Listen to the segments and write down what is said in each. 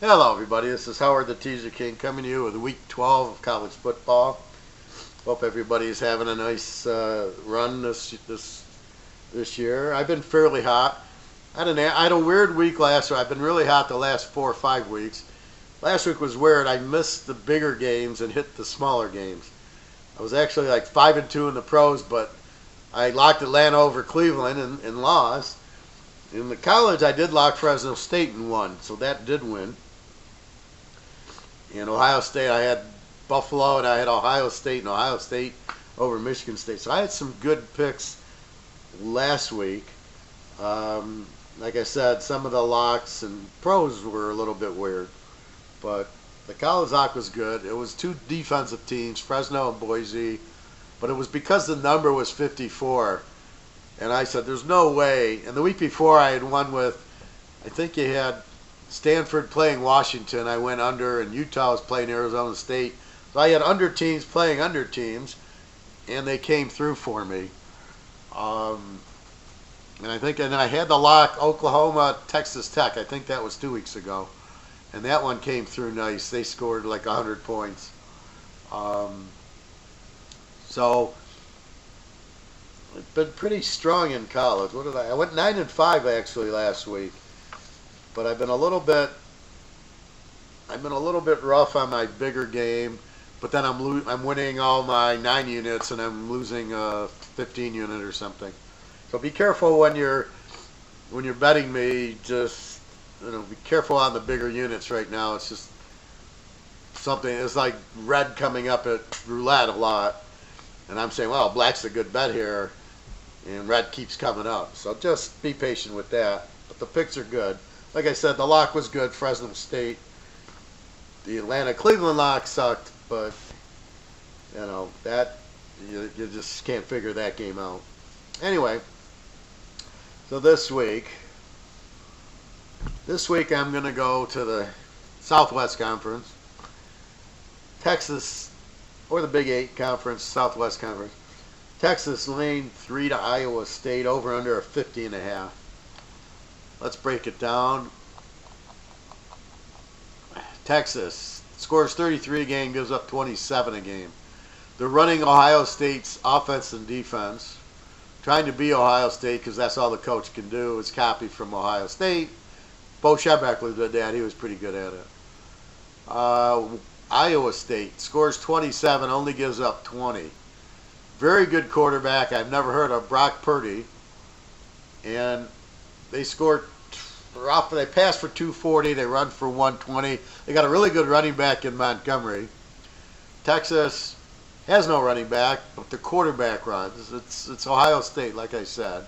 Hello everybody, this is Howard the Teaserking coming to you with week 12 of college football. Hope everybody's having a nice run this year. I've been fairly hot. I had a weird week last week. I've been really hot the last 4 or 5 weeks. Last week was weird. I missed the bigger games and hit the smaller games. I was actually like 5-2 in the pros, but I locked Atlanta over Cleveland and lost. In the college, I did lock Fresno State and won, so that did win. In Ohio State, I had Buffalo, and I had Ohio State over Michigan State. So I had some good picks last week. Like I said, some of the locks and pros were a little bit weird. But the college lock was good. It was 2 defensive teams, Fresno and Boise. But it was because the number was 54. And I said, there's no way. And the week before, I had won with, I think you had Stanford playing Washington. I went under, and Utah was playing Arizona State. So I had under teams playing under teams, and they came through for me. And I had the lock Oklahoma, Texas Tech. I think that was 2 weeks ago. And that one came through nice. They scored like 100 points. So it's been pretty strong in college. I went 9-5 actually last week. But I've been a little bit rough on my bigger game. But then I'm winning all my 9 units, and I'm losing a 15 unit or something. So be careful when you're betting me. Just be careful on the bigger units right now. It's just something. It's like red coming up at roulette a lot, and I'm saying, well, black's a good bet here, and red keeps coming up. So just be patient with that. But the picks are good. Like I said, the lock was good, Fresno State. The Atlanta-Cleveland lock sucked, but, that you just can't figure that game out. Anyway, so this week I'm going to go to the Southwest Conference. Texas, or the Big 8 Conference, Southwest Conference. Texas laying 3 to Iowa State, over under a 50.5. Let's break it down. Texas scores 33 a game, gives up 27 a game. They're running Ohio State's offense and defense, trying to be Ohio State because that's all the coach can do is copy from Ohio State. Bo Shebeck did that. He was pretty good at it. Iowa State scores 27, only gives up 20. Very good quarterback. I've never heard of Brock Purdy. And they scored. They pass for 240. They run for 120. They got a really good running back in Montgomery. Texas has no running back, but the quarterback runs. It's Ohio State, like I said.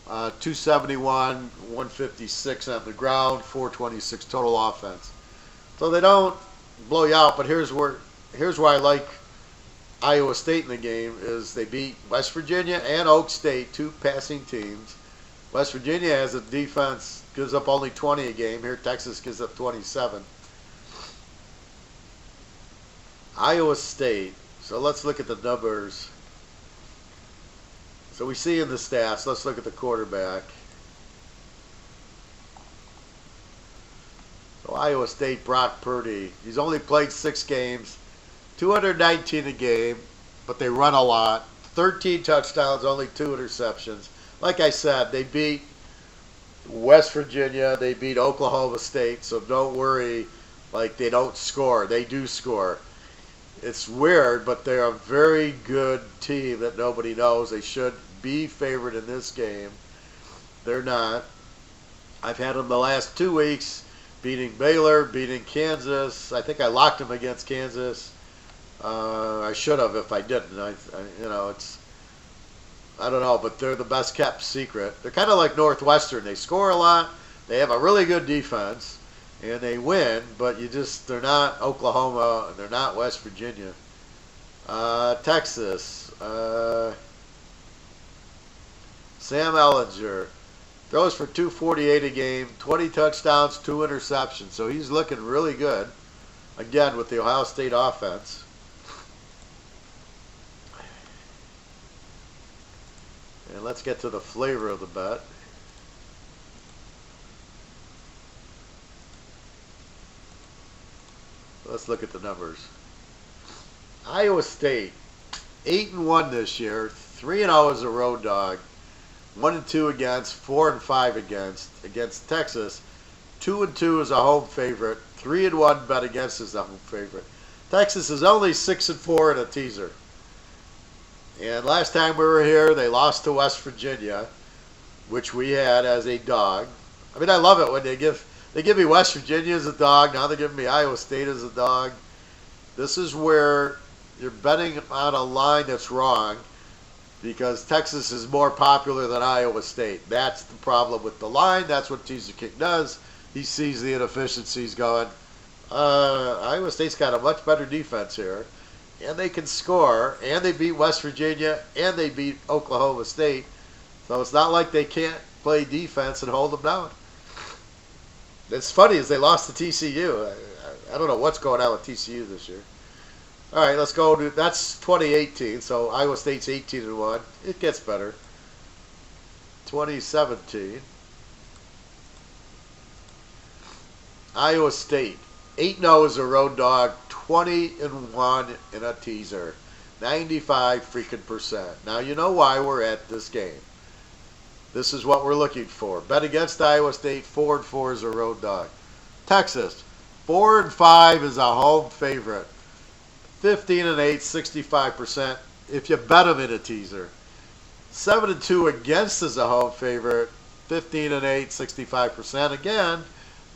271, 156 on the ground, 426 total offense. So they don't blow you out. But here's where I like Iowa State in the game is they beat West Virginia and Oak State, 2 passing teams. West Virginia has a defense, gives up only 20 a game. Here, Texas gives up 27. Iowa State. So let's look at the numbers. So we see in the stats. Let's look at the quarterback. So Iowa State, Brock Purdy. He's only played 6 games, 219 a game, but they run a lot. 13 touchdowns, only 2 interceptions. Like I said, they beat West Virginia. They beat Oklahoma State. So don't worry, like they don't score. They do score. It's weird, but they're a very good team that nobody knows. They should be favored in this game. They're not. I've had them the last 2 weeks, beating Baylor, beating Kansas. I think I locked them against Kansas. I should have if I didn't. I don't know, but they're the best kept secret. They're kind of like Northwestern. They score a lot. They have a really good defense, and they win. But they're not Oklahoma. They're not West Virginia. Texas. Sam Ellinger throws for 248 a game, 20 touchdowns, 2 interceptions. So he's looking really good. Again, with the Ohio State offense. And let's get to the flavor of the bet. Let's look at the numbers. Iowa State, 8-1 this year, 3-0 as a road dog, 1-2 against, 4-5 against Texas, 2-2 as a home favorite, 3-1 bet against as a home favorite. Texas is only 6-4 in a teaser. And last time we were here, they lost to West Virginia, which we had as a dog. I mean, I love it when they give me West Virginia as a dog. Now they're giving me Iowa State as a dog. This is where you're betting on a line that's wrong because Texas is more popular than Iowa State. That's the problem with the line. That's what Teaserking does. He sees the inefficiencies going, Iowa State's got a much better defense here, and they can score, and they beat West Virginia, and they beat Oklahoma State. So it's not like they can't play defense and hold them down. It's funny is they lost to TCU. I don't know what's going on with TCU this year. All right, let's go to, that's 2018, so Iowa State's 18-1. It gets better. 2017. Iowa State, 8-0 as a road dog, 20-1 in a teaser. 95%. Now you know why we're at this game. This is what we're looking for. Bet against Iowa State, 4-4 as a road dog. Texas, 4-5 is a home favorite. 15-8, 65% if you bet them in a teaser. 7-2 against as a home favorite. 15-8, 65% again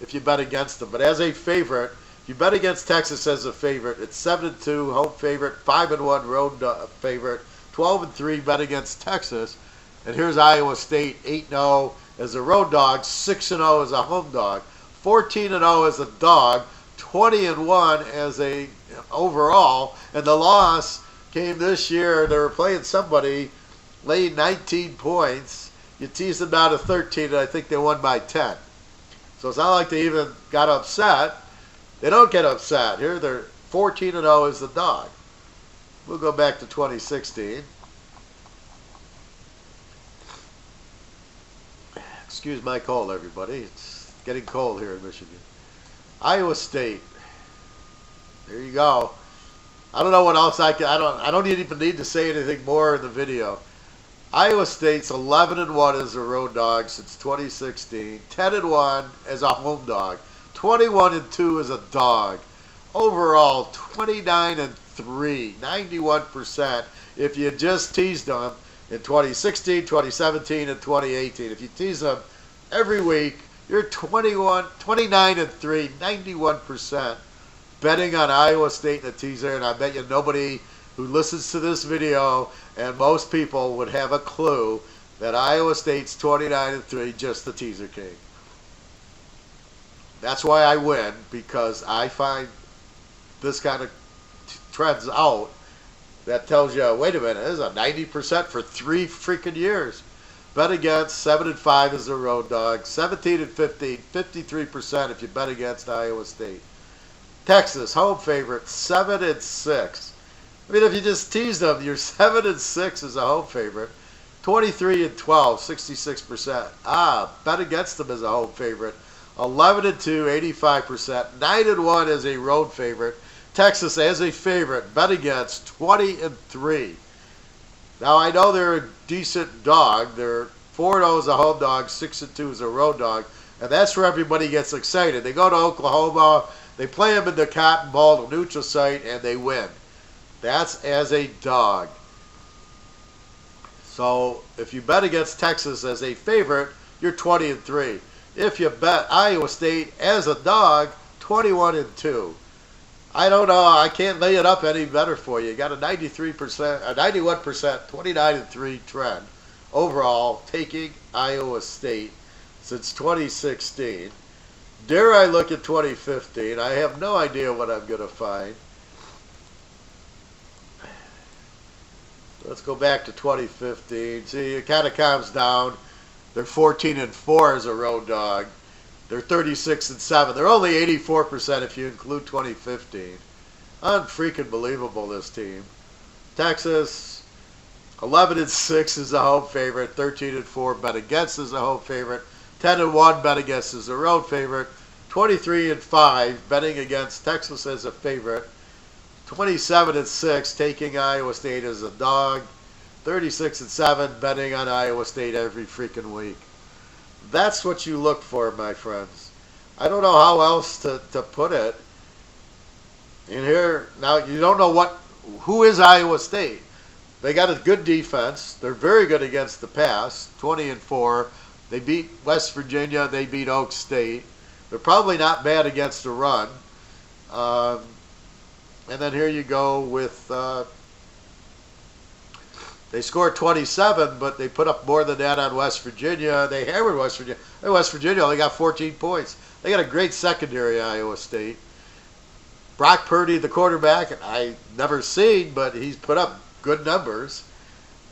if you bet against them. But as a favorite, if you bet against Texas as a favorite, it's 7-2 home favorite, 5-1 road favorite, 12-3 bet against Texas. And here's Iowa State, 8-0 as a road dog, 6-0 as a home dog, 14-0 as a dog, 20-1 as a overall. And the loss came this year. They were playing somebody, laying 19 points. You teased them down to 13, and I think they won by 10. So it's not like they even got upset. They don't get upset. Here they're 14-0 as the dog. We'll go back to 2016. Excuse my cold, everybody. It's getting cold here in Michigan. Iowa State. There you go. I don't know what else I can. I don't even need to say anything more in the video. Iowa State's 11-1 as a road dog since 2016. 10-1 as a home dog. 21-2 as a dog. Overall, 29-3. 91% if you just teased them in 2016, 2017, and 2018. If you tease them every week, you're 29-3, 91% betting on Iowa State in a teaser. And I bet you nobody who listens to this video and most people would have a clue that Iowa State's 29-3, just the teaser king. That's why I win, because I find this kind of trends out that tells you, wait a minute, this is a 90% for 3 freaking years. Bet against, 7-5 as a road dog, 17-15, 53% if you bet against Iowa State. Texas, home favorite, 7-6. I mean, if you just tease them, you're 7-6 as a home favorite. 23-12, 66%. Bet against them as a home favorite. 11-2, 85%. 9-1 as a road favorite. Texas as a favorite, bet against, 20-3. Now I know they're a decent dog. They're 4-0 as a home dog, 6-2 as a road dog, and that's where everybody gets excited. They go to Oklahoma, they play them in the Cotton Bowl, the neutral site, and they win. That's as a dog. So if you bet against Texas as a favorite, you're 20-3. If you bet Iowa State as a dog, 21-2. I don't know. I can't lay it up any better for you. You got a 93%, a 91%, 29-3 trend overall, taking Iowa State since 2016. Dare I look at 2015? I have no idea what I'm going to find. Let's go back to 2015. See, it kind of calms down. They're 14-4 as a road dog. They're 36-7. They're only 84% if you include 2015. Unfreaking believable, this team. Texas, 11-6 is a home favorite. 13-4 bet against is a home favorite. 10-1 bet against is a road favorite. 23-5, betting against Texas as a favorite. 27-6, taking Iowa State as a dog. 36-7, betting on Iowa State every freaking week. That's what you look for, my friends. I don't know how else to put it. And here, now you don't know who is Iowa State. They got a good defense. They're very good against the pass, 20-4. They beat West Virginia. They beat Oak State. They're probably not bad against the run. And then here you go with, they scored 27, but they put up more than that on West Virginia. They hammered West Virginia. West Virginia only got 14 points. They got a great secondary, Iowa State. Brock Purdy, the quarterback, I never seen, but he's put up good numbers.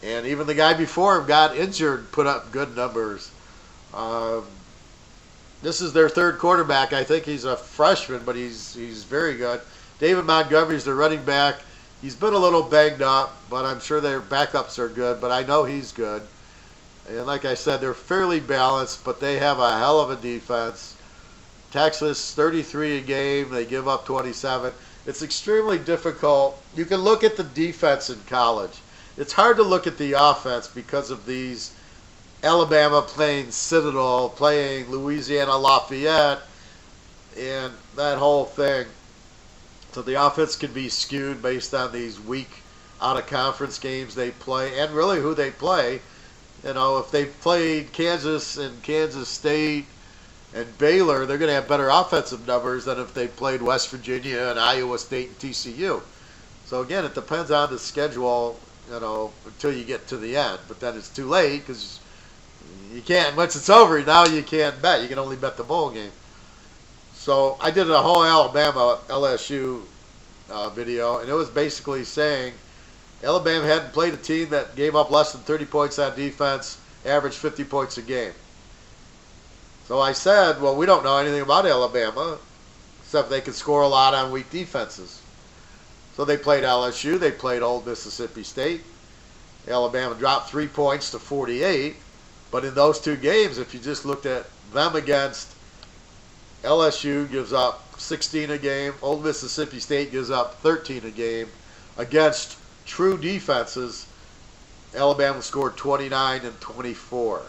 And even the guy before him got injured, put up good numbers. This is their third quarterback. I think he's a freshman, but he's very good. David Montgomery's the running back. He's been a little banged up, but I'm sure their backups are good, but I know he's good. And like I said, they're fairly balanced, but they have a hell of a defense. Texas, 33 a game. They give up 27. It's extremely difficult. You can look at the defense in college. It's hard to look at the offense because of these Alabama playing Citadel, playing Louisiana Lafayette, and that whole thing. So the offense can be skewed based on these weak out-of-conference games they play and really who they play. You know, if they played Kansas and Kansas State and Baylor, they're going to have better offensive numbers than if they played West Virginia and Iowa State and TCU. So again, it depends on the schedule, you know, until you get to the end. But then it's too late because you can't, once it's over, now you can't bet. You can only bet the bowl game. So I did a whole Alabama LSU video, and it was basically saying Alabama hadn't played a team that gave up less than 30 points on defense, averaged 50 points a game. So I said, well, we don't know anything about Alabama, except they can score a lot on weak defenses. So they played LSU, they played Old Mississippi State. Alabama dropped 3 points to 48, but in those two games, if you just looked at them against LSU gives up 16 a game. Old Mississippi State gives up 13 a game. Against true defenses, Alabama scored 29 and 24.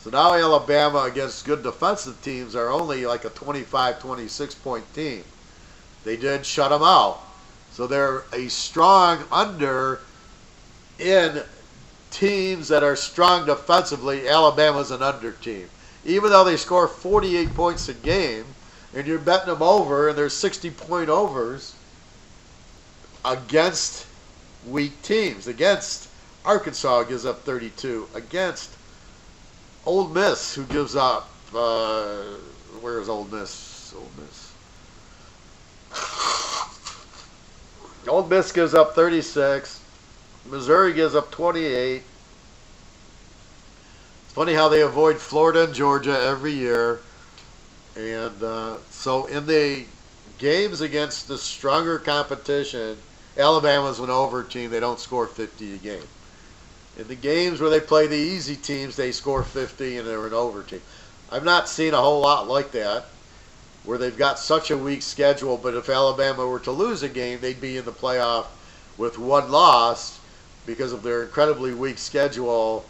So now Alabama against good defensive teams are only like a 25, 26 point team. They did shut them out. So they're a strong under in teams that are strong defensively. Alabama's an under team. Even though they score 48 points a game, and you're betting them over, and there's 60-point overs against weak teams. Against Arkansas, gives up 32. Against Ole Miss, who gives up, where is Ole Miss? Ole Miss gives up 36. Missouri gives up 28. Funny how they avoid Florida and Georgia every year. And so in the games against the stronger competition, Alabama's an over team. They don't score 50 a game. In the games where they play the easy teams, they score 50 and they're an over team. I've not seen a whole lot like that, where they've got such a weak schedule, but if Alabama were to lose a game, they'd be in the playoff with one loss because of their incredibly weak schedule,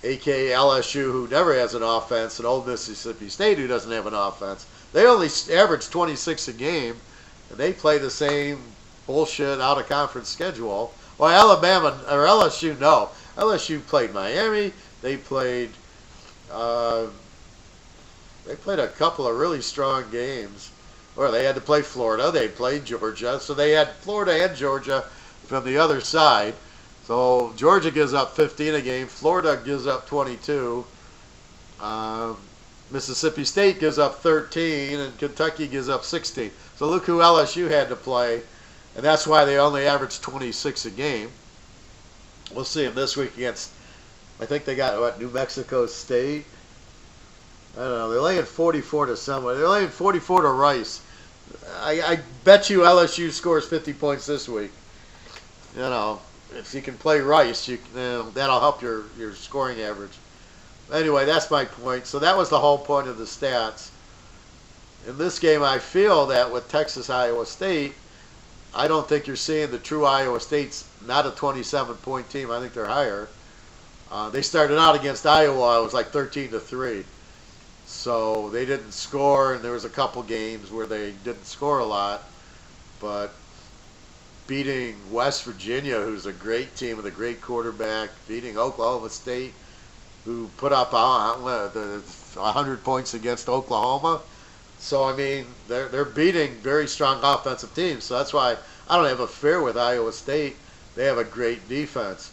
a.k.a. LSU, who never has an offense, and Old Mississippi State, who doesn't have an offense. They only average 26 a game, and they play the same bullshit out-of-conference schedule. Well, Alabama, or LSU, no. LSU played Miami. They played a couple of really strong games. Or they had to play Florida. They played Georgia. So they had Florida and Georgia from the other side. So Georgia gives up 15 a game. Florida gives up 22. Mississippi State gives up 13. And Kentucky gives up 16. So look who LSU had to play. And that's why they only averaged 26 a game. We'll see them this week against, I think they got, New Mexico State? I don't know. They're laying 44 to someone. They're laying 44 to Rice. I bet you LSU scores 50 points this week. You know, if you can play Rice, that'll help your scoring average. Anyway, that's my point. So that was the whole point of the stats. In this game, I feel that with Texas Iowa State, I don't think you're seeing the true Iowa State's not a 27-point team. I think they're higher. They started out against Iowa. It was like 13-3. So they didn't score, and there was a couple games where they didn't score a lot. But beating West Virginia, who's a great team with a great quarterback, beating Oklahoma State, who put up 100 points against Oklahoma. So, I mean, they're beating very strong offensive teams. So that's why I don't have a fear with Iowa State. They have a great defense.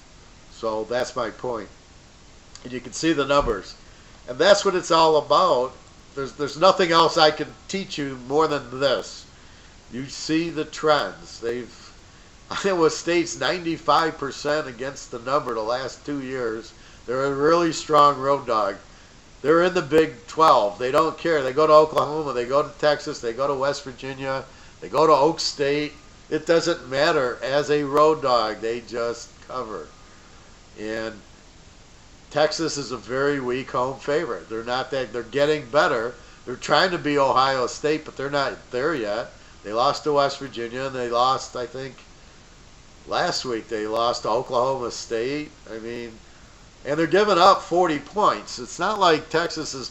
So that's my point. And you can see the numbers. And that's what it's all about. There's nothing else I can teach you more than this. You see the trends. Iowa State's 95% against the number the last 2 years. They're a really strong road dog. They're in the Big 12. They don't care. They go to Oklahoma. They go to Texas. They go to West Virginia. They go to Oak State. It doesn't matter. As a road dog, they just cover. And Texas is a very weak home favorite. They're not that. They're getting better. They're trying to be Ohio State, but they're not there yet. They lost to West Virginia, and they lost, I think, last week. They lost to Oklahoma State. I mean, and they're giving up 40 points. It's not like Texas is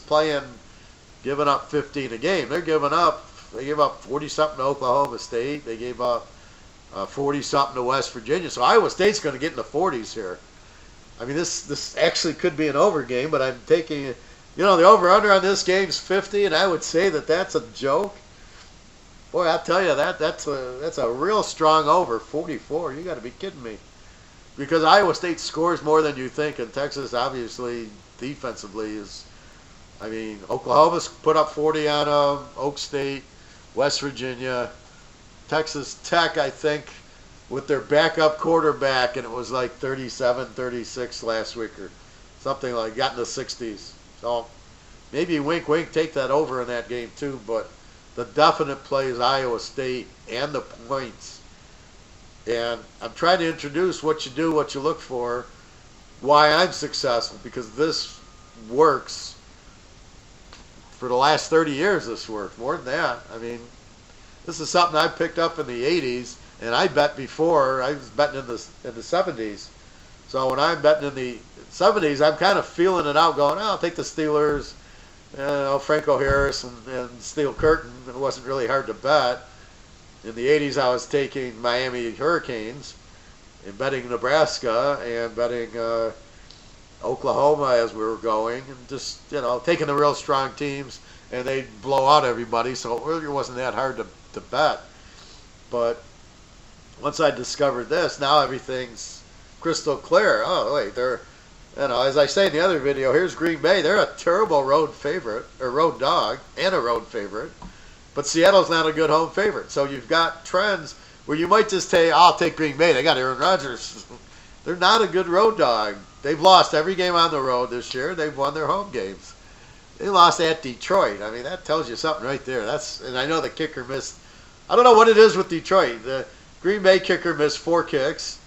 giving up 15 a game. They gave up 40-something to Oklahoma State. They gave up 40-something to West Virginia. So Iowa State's going to get in the 40s here. I mean, this actually could be an over game, but I'm taking, the over-under on this game is 50, and I would say that that's a joke. Boy, I'll tell you, that's a real strong over, 44. You got to be kidding me. Because Iowa State scores more than you think, and Texas obviously defensively is. I mean, Oklahoma's put up 40 on them, Oak State, West Virginia, Texas Tech, I think, with their backup quarterback, and it was like 37-36 last week or something like, got in the 60s. So maybe wink, wink, take that over in that game too, but the definite play is Iowa State and the points. And I'm trying to introduce what you do, what you look for, why I'm successful, because this works. For the last 30 years, this worked. More than that. I mean, this is something I picked up in the 80s, and I bet before. I was betting in the 70s. So when I'm betting in the 70s, I'm kind of feeling it out, going, I'll take the Steelers, Franco Harris and Steel Curtain. It wasn't really hard to bet. In the 80s, I was taking Miami Hurricanes and betting Nebraska and betting Oklahoma as we were going, and just, taking the real strong teams, and they'd blow out everybody, so it really wasn't that hard to bet. But once I discovered this, now everything's crystal clear. Oh, wait, they're, as I say in the other video, here's Green Bay. They're a terrible road favorite, or road dog, and a road favorite. But Seattle's not a good home favorite. So you've got trends where you might just say, I'll take Green Bay. They got Aaron Rodgers. They're not a good road dog. They've lost every game on the road this year. They've won their home games. They lost at Detroit. I mean, that tells you something right there. And I know the kicker missed. I don't know what it is with Detroit. The Green Bay kicker missed 4 kicks,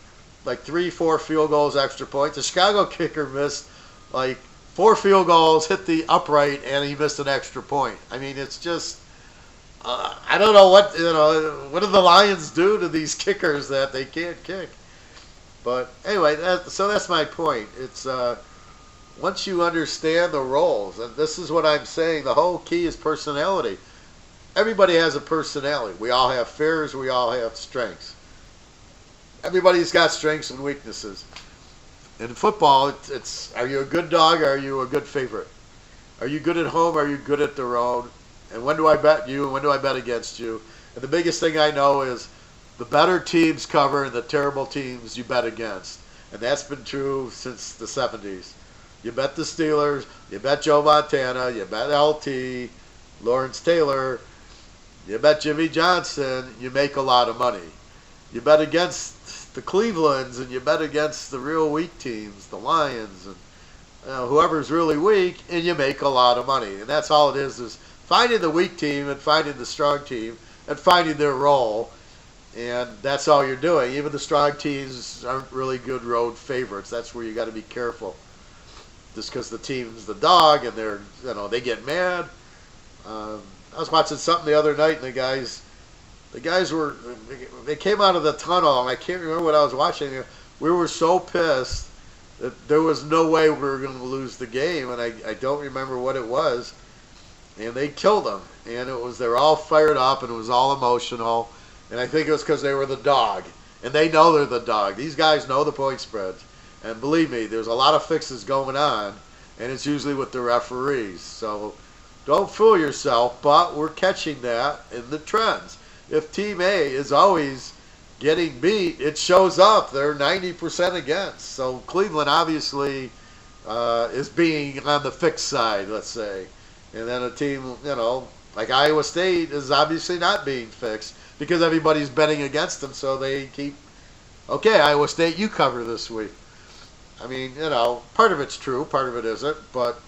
like 3-4 field goals, extra points. The Chicago kicker missed like 4 field goals, hit the upright, and he missed an extra point. I mean, it's just, I don't know what do the Lions do to these kickers that they can't kick. But anyway, so that's my point. It's once you understand the roles, and this is what I'm saying, the whole key is personality. Everybody has a personality. We all have fears. We all have strengths. Everybody's got strengths and weaknesses. In football, it's are you a good dog or are you a good favorite? Are you good at home or are you good at the road? And when do I bet you and when do I bet against you? And the biggest thing I know is the better teams cover and the terrible teams you bet against. And that's been true since the 70s. You bet the Steelers, you bet Joe Montana, you bet LT, Lawrence Taylor, you bet Jimmy Johnson, you make a lot of money. You bet against the Clevelands and you bet against the real weak teams, the Lions, and whoever's really weak, and you make a lot of money. And that's all it is finding the weak team and finding the strong team and finding their role. And that's all you're doing. Even the strong teams aren't really good road favorites. That's where you got to be careful. Just because the team's the dog and they get mad. I was watching something the other night, and the guys they came out of the tunnel, and I can't remember what I was watching. We were so pissed that there was no way we were going to lose the game, and I don't remember what it was. And they killed them, and they were all fired up, and it was all emotional. And I think it was because they were the dog, and they know they're the dog. These guys know the point spreads, and believe me, there's a lot of fixes going on, and it's usually with the referees. So don't fool yourself, but we're catching that in the trends. If Team A is always getting beat, it shows up. They're 90% against. So Cleveland obviously is being on the fixed side, let's say. And then a team, like Iowa State is obviously not being fixed because everybody's betting against them. So they keep, okay, Iowa State, you cover this week. I mean, part of it's true, part of it isn't, but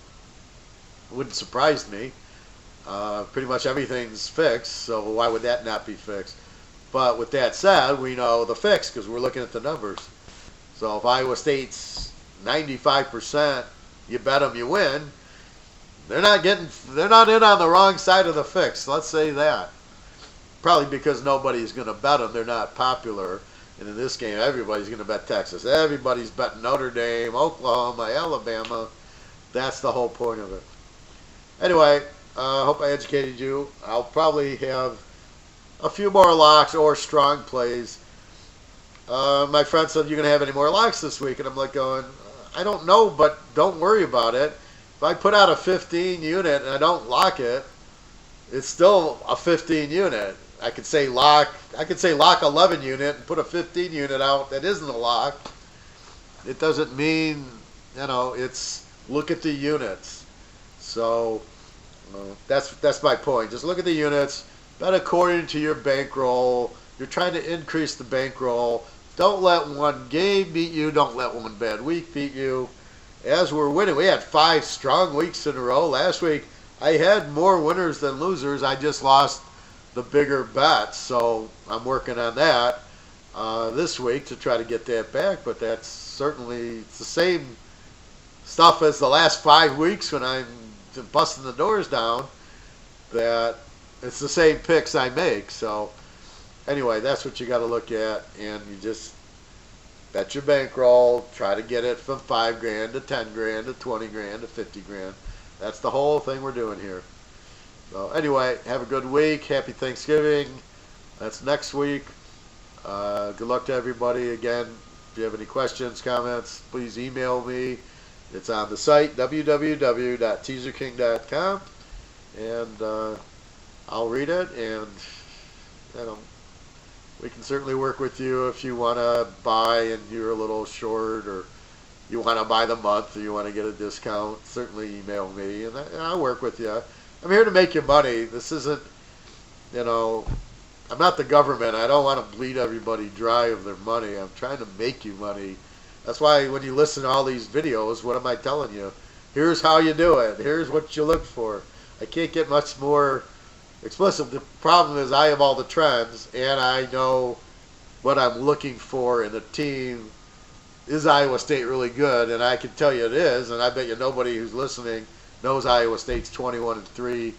it wouldn't surprise me. Pretty much everything's fixed, so why would that not be fixed? But with that said, we know the fix because we're looking at the numbers. So if Iowa State's 95%, you bet them, you win. They're not in on the wrong side of the fix. Let's say that. Probably because nobody's going to bet them. They're not popular. And in this game, everybody's going to bet Texas. Everybody's betting Notre Dame, Oklahoma, Alabama. That's the whole point of it. Anyway, I hope I educated you. I'll probably have a few more locks or strong plays. My friend said, "You're going to have any more locks this week?" And I'm like going, I don't know, but don't worry about it. If I put out a 15 unit and I don't lock it, it's still a 15 unit. I could say lock 11 unit and put a 15 unit out that isn't a lock. It doesn't mean, it's look at the units. So that's my point. Just look at the units, bet according to your bankroll. You're trying to increase the bankroll. Don't let one game beat you. Don't let one bad week beat you. As we're winning, we had 5 strong weeks in a row. Last week, I had more winners than losers. I just lost the bigger bets, so I'm working on that this week to try to get that back. But that's certainly the same stuff as the last 5 weeks when I'm busting the doors down. That it's the same picks I make. So anyway, that's what you got to look at, and you just bet your bankroll, try to get it from $5,000 to $10,000 to $20,000 to $50,000. That's the whole thing we're doing here. So anyway, have a good week. Happy Thanksgiving. That's next week. Good luck to everybody. Again, if you have any questions, comments, please email me. It's on the site, www.teaserking.com. And I'll read it, and we can certainly work with you if you want to buy and you're a little short, or you want to buy the month, or you want to get a discount. Certainly email me, and I'll work with you. I'm here to make you money. This isn't, I'm not the government. I don't want to bleed everybody dry of their money. I'm trying to make you money. That's why when you listen to all these videos, what am I telling you? Here's how you do it. Here's what you look for. I can't get much more explicit. The problem is I have all the trends, and I know what I'm looking for in a team. Is Iowa State really good? And I can tell you it is, and I bet you nobody who's listening knows Iowa State's 21-3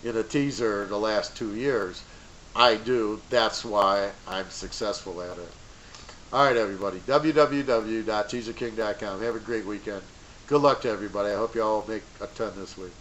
in a teaser the last 2 years. I do. That's why I'm successful at it. All right, everybody. www.teaserking.com. Have a great weekend. Good luck to everybody. I hope you all make a ton this week.